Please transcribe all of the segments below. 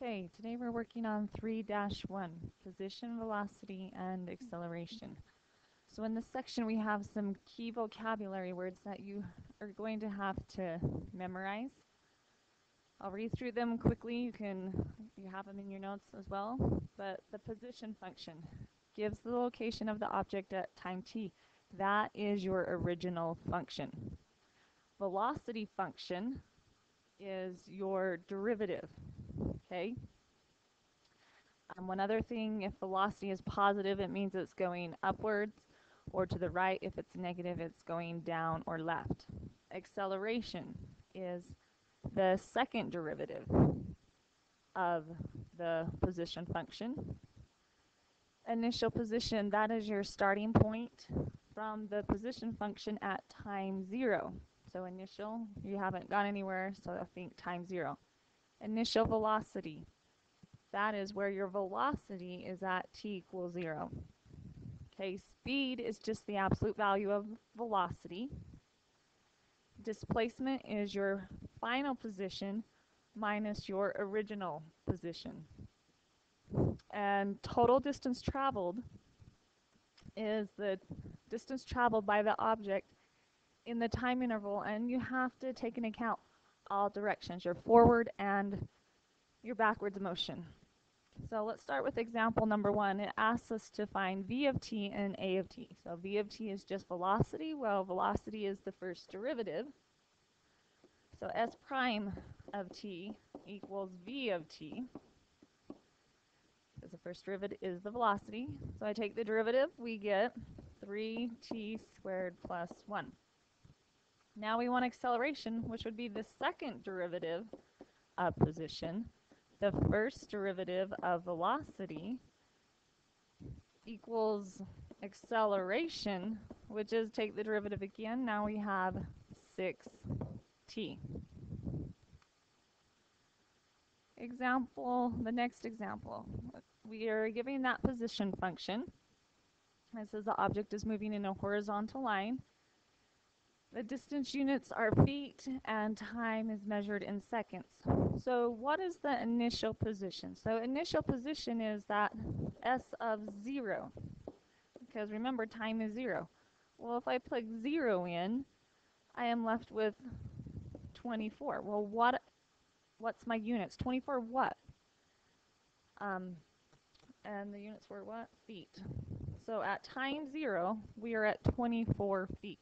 Okay, today we're working on 3-1, position, velocity, and acceleration. So in this section we have some key vocabulary words that you are going to have to memorize. I'll read through them quickly. You have them in your notes as well. But the position function gives the location of the object at time t. That is your original function. Velocity function is your derivative. Okay. One other thing, if velocity is positive, it means it's going upwards or to the right. If it's negative, it's going down or left. Acceleration is the second derivative of the position function. Initial position, that is your starting point from the position function at time 0. So initial, you haven't gone anywhere, so I think time 0. Initial velocity. That is where your velocity is at t equals 0. Okay, speed is just the absolute value of velocity. Displacement is your final position minus your original position. And total distance traveled is the distance traveled by the object in the time interval, and you have to take into account all directions, your forward and your backwards motion. So let's start with example number 1. It asks us to find v of t and a of t. So v of t is just velocity. Well, velocity is the first derivative. So s prime of t equals v of t, because the first derivative is the velocity. So I take the derivative, we get 3t squared plus 1. Now we want acceleration, which would be the second derivative of position. The first derivative of velocity equals acceleration, which is take the derivative again. Now we have 6t. The next example. We are giving that position function. It says the object is moving in a horizontal line. The distance units are feet and time is measured in seconds. So what is the initial position? So initial position is that s of 0, because remember time is 0. Well, if I plug 0 in, I am left with 24. Well, what's my units? 24 what? And the units were what? Feet. So at time 0, we are at 24 feet.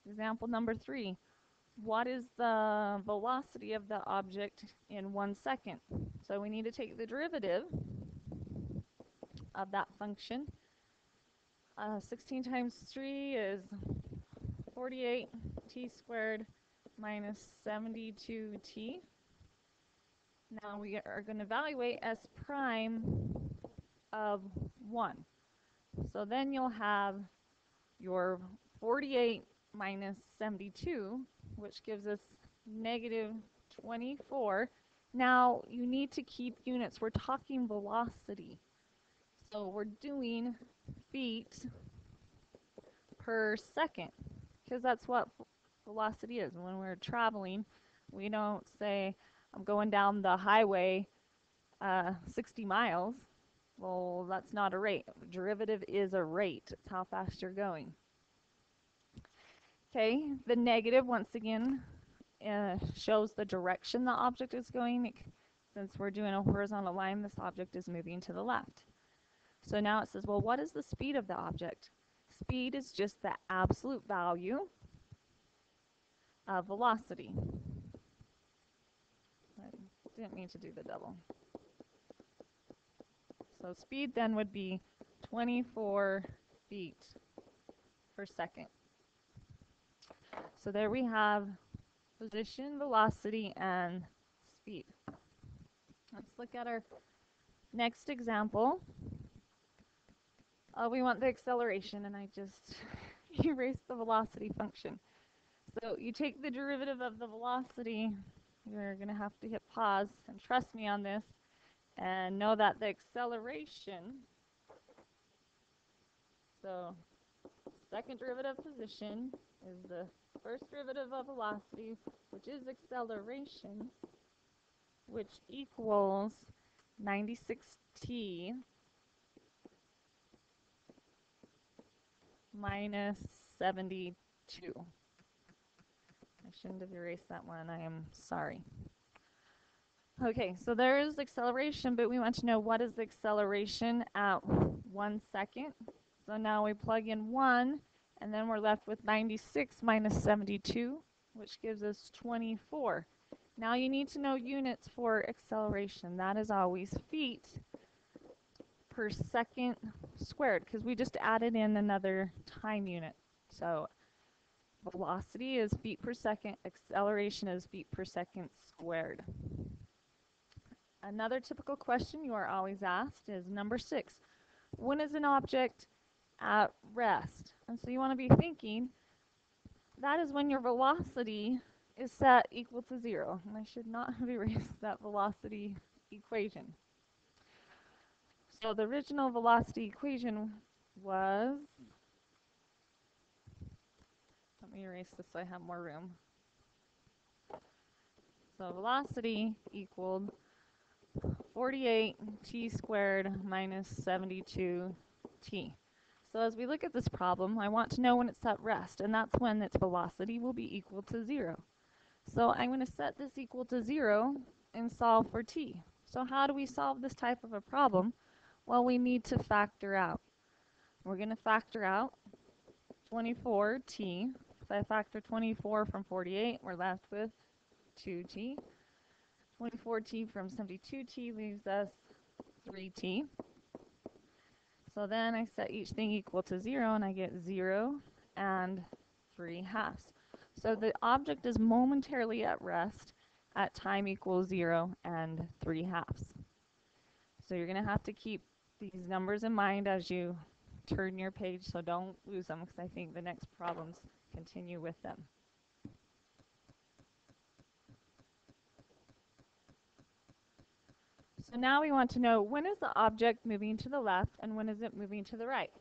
Example number 3. What is the velocity of the object in 1 second? So we need to take the derivative of that function. 16 times 3 is 48t squared minus 72t. Now we are going to evaluate s prime of 1. So then you'll have your 48 minus 72, which gives us negative 24. Now you need to keep units. We're talking velocity. So we're doing feet per second, because that's what velocity is. When we're traveling, we don't say, I'm going down the highway 60 miles. Well, that's not a rate. Derivative is a rate. It's how fast you're going. Okay, the negative, once again, shows the direction the object is going. Since we're doing a horizontal line, this object is moving to the left. So now it says, well, what is the speed of the object? Speed is just the absolute value of velocity. I didn't mean to do the double. So speed then would be 24 feet per second. So there we have position, velocity, and speed. Let's look at our next example. We want the acceleration, and I just erased the velocity function. So you take the derivative of the velocity. You're going to have to hit pause and trust me on this, and know that the acceleration, so second derivative of position is the first derivative of velocity, which is acceleration. which equals 96t minus 72. I shouldn't have erased that one. I am sorry. Okay, so there is acceleration, but we want to know what is the acceleration at 1 second. So now we plug in 1, and then we're left with 96 minus 72, which gives us 24. Now you need to know units for acceleration. That is always feet per second squared, because we just added in another time unit. So velocity is feet per second, acceleration is feet per second squared. Another typical question you are always asked is number 6. When is an object at rest? And so you want to be thinking that is when your velocity is set equal to 0. And I should not have erased that velocity equation. So the original velocity equation was, let me erase this so I have more room. So velocity equaled 48t squared minus 72t. So as we look at this problem, I want to know when it's at rest, and that's when its velocity will be equal to 0. So I'm going to set this equal to 0 and solve for t. So how do we solve this type of a problem? Well, we need to factor out. We're going to factor out 24t. If I factor 24 from 48, we're left with 2t. 24t from 72t leaves us 3t. So then I set each thing equal to 0, and I get 0 and 3/2. So the object is momentarily at rest at time equals 0 and 3/2. So you're going to have to keep these numbers in mind as you turn your page, so don't lose them, because I think the next problems continue with them. So now we want to know, when is the object moving to the left and when is it moving to the right?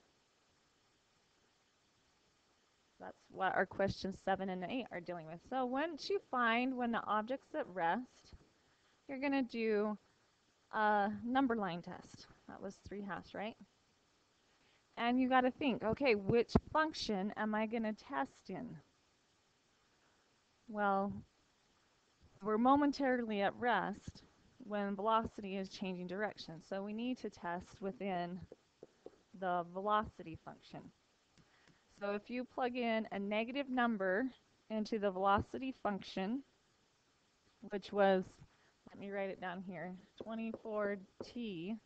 That's what our questions 7 and 8 are dealing with. So once you find when the object's at rest, you're going to do a number line test. That was 3/2, right? And you got to think, okay, which function am I going to test in? Well, we're momentarily at rest when velocity is changing direction. So we need to test within the velocity function. So if you plug in a negative number into the velocity function, which was, let me write it down here, 24t,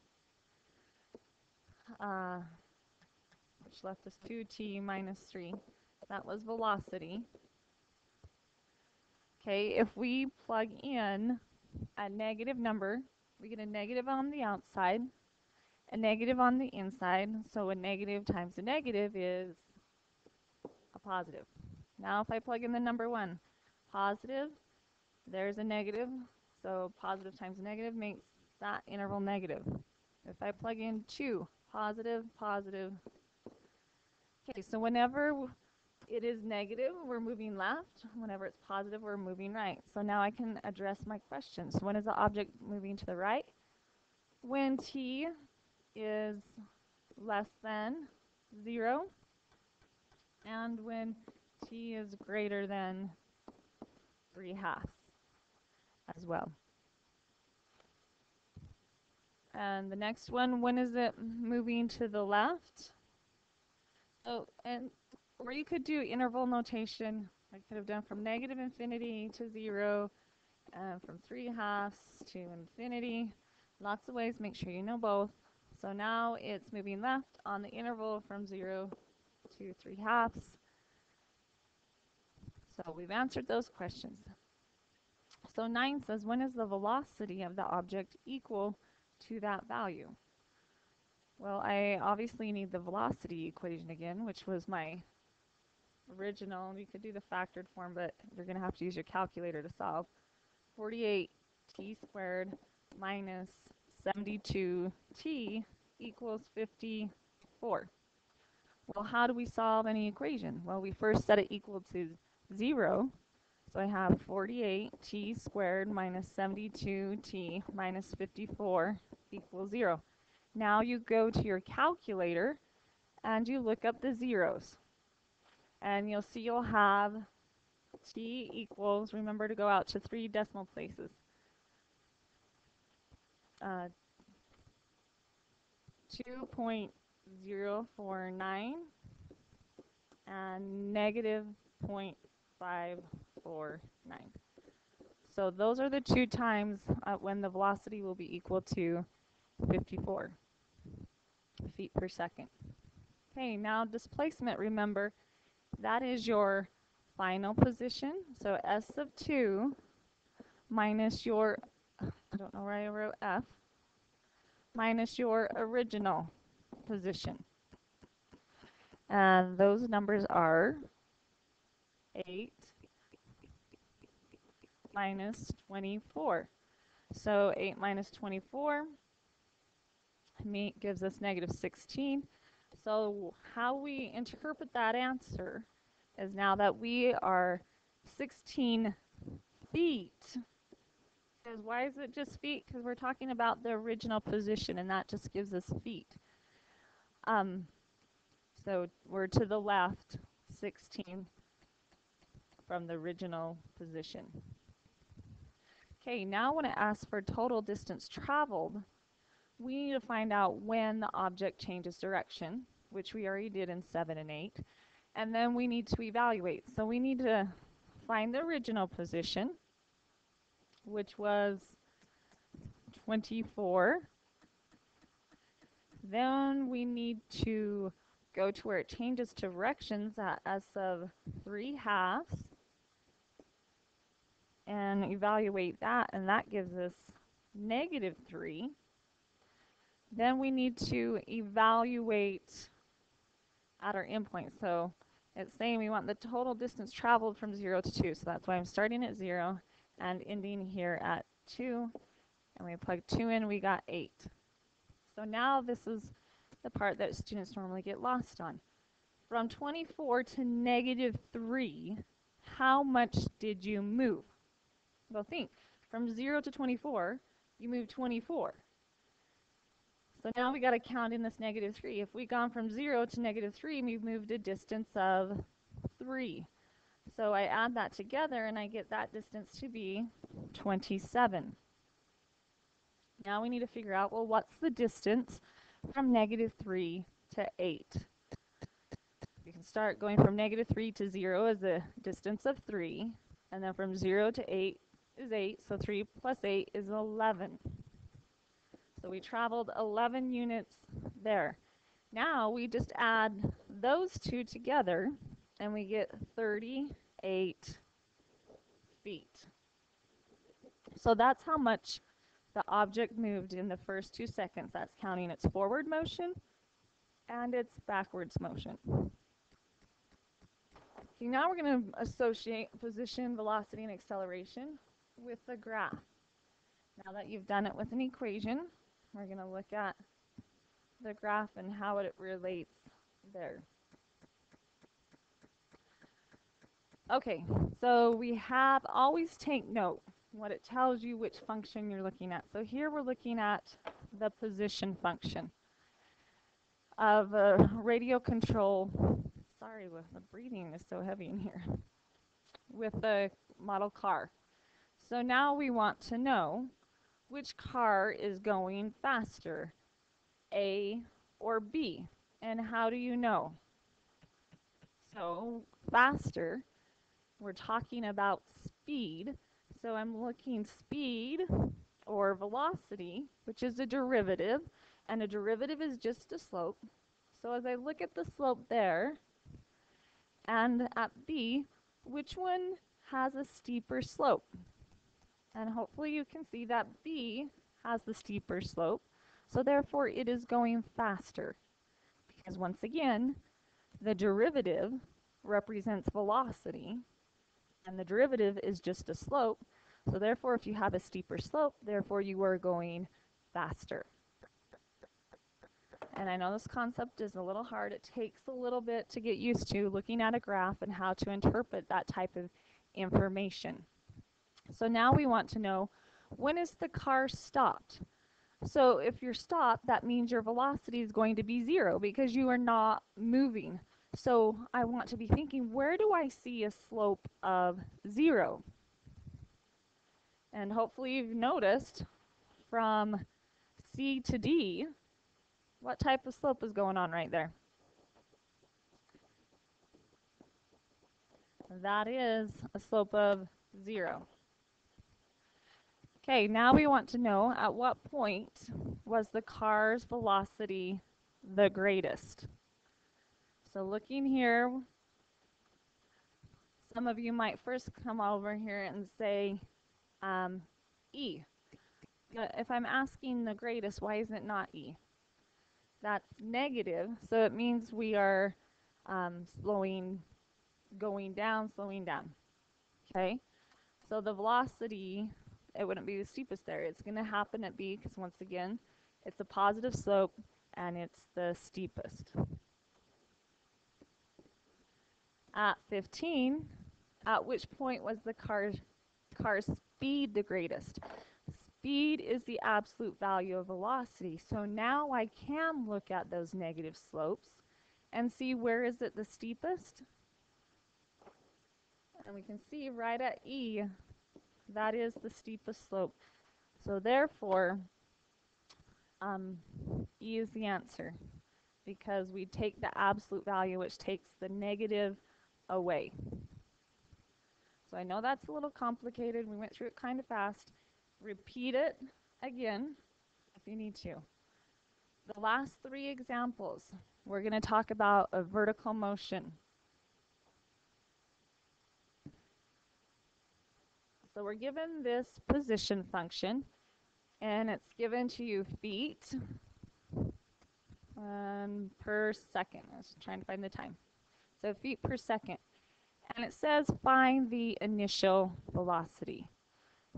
which left us 2t minus 3. That was velocity. Okay, if we plug in a negative number, we get a negative on the outside, a negative on the inside. So a negative times a negative is a positive. Now if I plug in the number 1, positive, there's a negative. So positive times a negative makes that interval negative. If I plug in 2, positive, positive. Okay, so whenever it is negative, we're moving left. Whenever it's positive, we're moving right. So now I can address my questions. When is the object moving to the right? When t is less than 0, and when t is greater than 3/2 as well. And the next one, when is it moving to the left? Oh, or you could do interval notation. I could have done from negative infinity to 0, and from 3/2 to infinity. Lots of ways, make sure you know both. So now it's moving left on the interval from 0 to 3/2. So we've answered those questions. So 9 says, when is the velocity of the object equal to that value? Well, I obviously need the velocity equation again, which was my original. You could do the factored form, but you're going to have to use your calculator to solve. 48t squared minus 72t equals 54. Well, how do we solve any equation? Well, we first set it equal to 0. So I have 48t squared minus 72t minus 54 equals 0. Now you go to your calculator and you look up the zeros. And you'll see you'll have t equals, remember to go out to 3 decimal places. 2.049 and negative 0.549. So those are the two times when the velocity will be equal to 54 feet per second. Okay, now displacement, remember, that is your final position. So S of 2 minus your, I don't know where I wrote F, minus your original position. And those numbers are 8 minus 24. So 8 minus 24 gives us negative 16. So how we interpret that answer is now that we are 16 feet. Because why is it just feet? Because we're talking about the original position, and that just gives us feet. So we're to the left 16 from the original position. Okay, now I want to ask for total distance traveled. We need to find out when the object changes direction, which we already did in 7 and 8. And then we need to evaluate. So we need to find the original position, which was 24. Then we need to go to where it changes directions at S of 3/2 and evaluate that, and that gives us negative 3. Then we need to evaluate at our endpoint. So it's saying we want the total distance traveled from 0 to 2. So that's why I'm starting at 0 and ending here at 2. And we plug 2 in, we got 8. So now this is the part that students normally get lost on. From 24 to negative 3, how much did you move? Well, think. From 0 to 24, you moved 24. So now we got to count in this negative 3. If we've gone from 0 to negative 3, we've moved a distance of 3. So I add that together, and I get that distance to be 27. Now we need to figure out, well, what's the distance from negative 3 to 8? We can start going from negative 3 to 0 as a distance of 3. And then from 0 to 8 is 8. So 3 plus 8 is 11. So we traveled 11 units there. Now we just add those two together and we get 38 feet. So that's how much the object moved in the first 2 seconds. That's counting its forward motion and its backwards motion. Okay, now we're going to associate position, velocity, and acceleration with a graph. Now that you've done it with an equation, we're going to look at the graph and how it relates there. Okay, so we have always take note what it tells you which function you're looking at. So here we're looking at the position function of a radio control. Sorry, the breathing is so heavy in here. With the model car. So now we want to know which car is going faster, A or B. And how do you know? So faster, we're talking about speed. So I'm looking speed or velocity, which is a derivative, and a derivative is just a slope. So as I look at the slope there and at B, which one has a steeper slope? And hopefully you can see that B has the steeper slope, so therefore it is going faster. Because once again, the derivative represents velocity, and the derivative is just a slope, so therefore if you have a steeper slope, therefore you are going faster. And I know this concept is a little hard. It takes a little bit to get used to looking at a graph and how to interpret that type of information. So now we want to know, when is the car stopped? So if you're stopped, that means your velocity is going to be 0 because you are not moving. So I want to be thinking, where do I see a slope of 0? And hopefully you've noticed from C to D, what type of slope is going on right there? That is a slope of 0. Okay, now we want to know, at what point was the car's velocity the greatest? So looking here, some of you might first come over here and say E. But if I'm asking the greatest, why isn't it not E? That's negative, so it means we are going down, slowing down. Okay, so the velocity, it wouldn't be the steepest there. It's going to happen at B because, once again, it's a positive slope and it's the steepest. At 15, at which point was the car's speed the greatest? Speed is the absolute value of velocity. So now I can look at those negative slopes and see, where is it the steepest? And we can see right at E, that is the steepest slope. So therefore, E is the answer, because we take the absolute value, which takes the negative away. So I know that's a little complicated. We went through it kind of fast. Repeat it again if you need to. The last 3 examples, we're going to talk about a vertical motion. So we're given this position function, and it's given to you feet per second. I was trying to find the time. So feet per second. And it says find the initial velocity.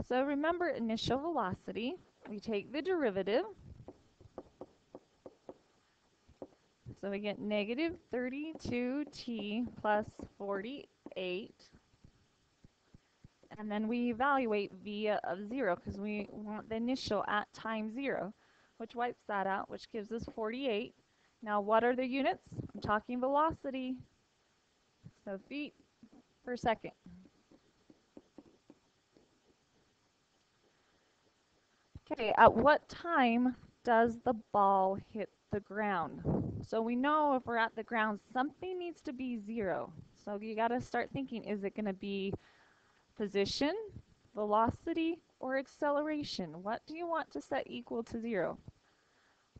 So remember, initial velocity, we take the derivative. So we get negative 32t plus 48. And then we evaluate v of 0 because we want the initial at time 0, which wipes that out, which gives us 48. Now what are the units? I'm talking velocity. So feet per second. Okay, at what time does the ball hit the ground? So we know if we're at the ground, something needs to be 0. So you got to start thinking, is it going to be position, velocity, or acceleration? What do you want to set equal to 0?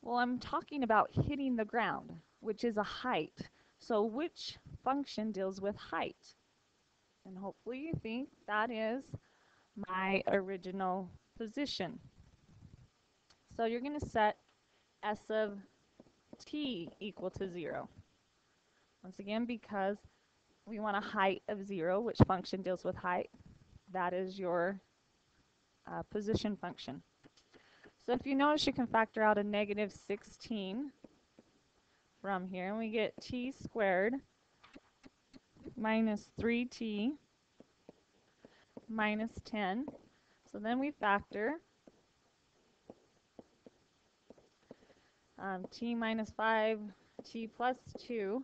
Well, I'm talking about hitting the ground, which is a height. So which function deals with height? And hopefully you think that is my original position. So you're going to set s of t equal to 0. Once again, because we want a height of 0, which function deals with height? That is your position function. So if you notice, you can factor out a negative 16 from here, and we get t squared minus 3t minus 10. So then we factor t minus 5, t plus 2,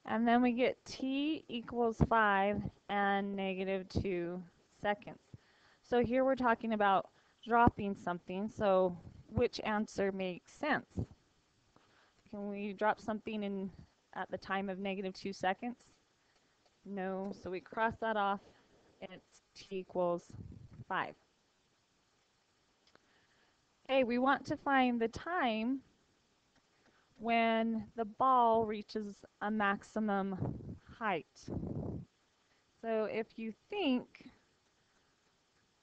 and then we get t equals 5 and negative 2 seconds. So here we're talking about dropping something, so which answer makes sense? Can we drop something in at the time of negative 2 seconds? No, so we cross that off, and it's t equals 5. Okay, we want to find the time when the ball reaches a maximum height. So if you think,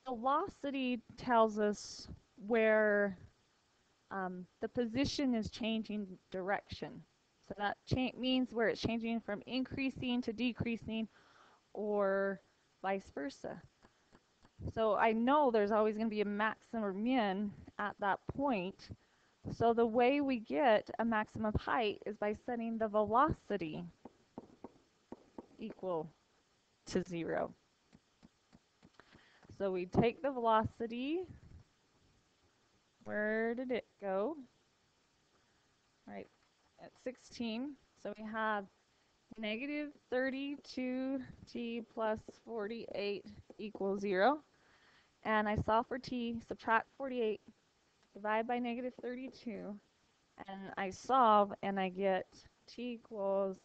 velocity tells us where the position is changing direction. So that means where it's changing from increasing to decreasing, or vice versa. So I know there's always going to be a maximum or min at that point. So the way we get a maximum height is by setting the velocity equal to 0. So we take the velocity. Where did it go? Right at 16. So we have negative 32t plus 48 equals 0. And I solve for t, subtract 48, divide by negative 32, and I solve and I get t equals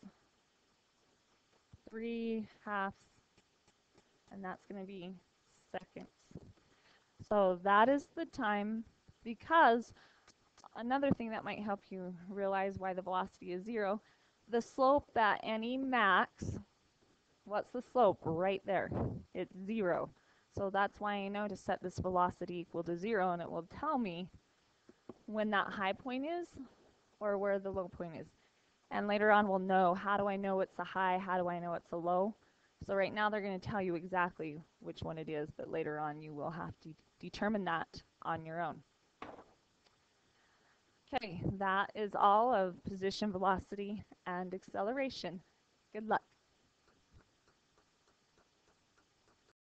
3/2, and that's going to be seconds. So that is the time, because another thing that might help you realize why the velocity is 0, the slope at any max, what's the slope? Right there. It's 0. So that's why I know to set this velocity equal to 0, and it will tell me when that high point is or where the low point is. And later on we'll know, how do I know it's a high, how do I know it's a low? So right now they're going to tell you exactly which one it is, but later on you will have to determine that on your own. Okay, that is all of position, velocity, and acceleration. Good luck.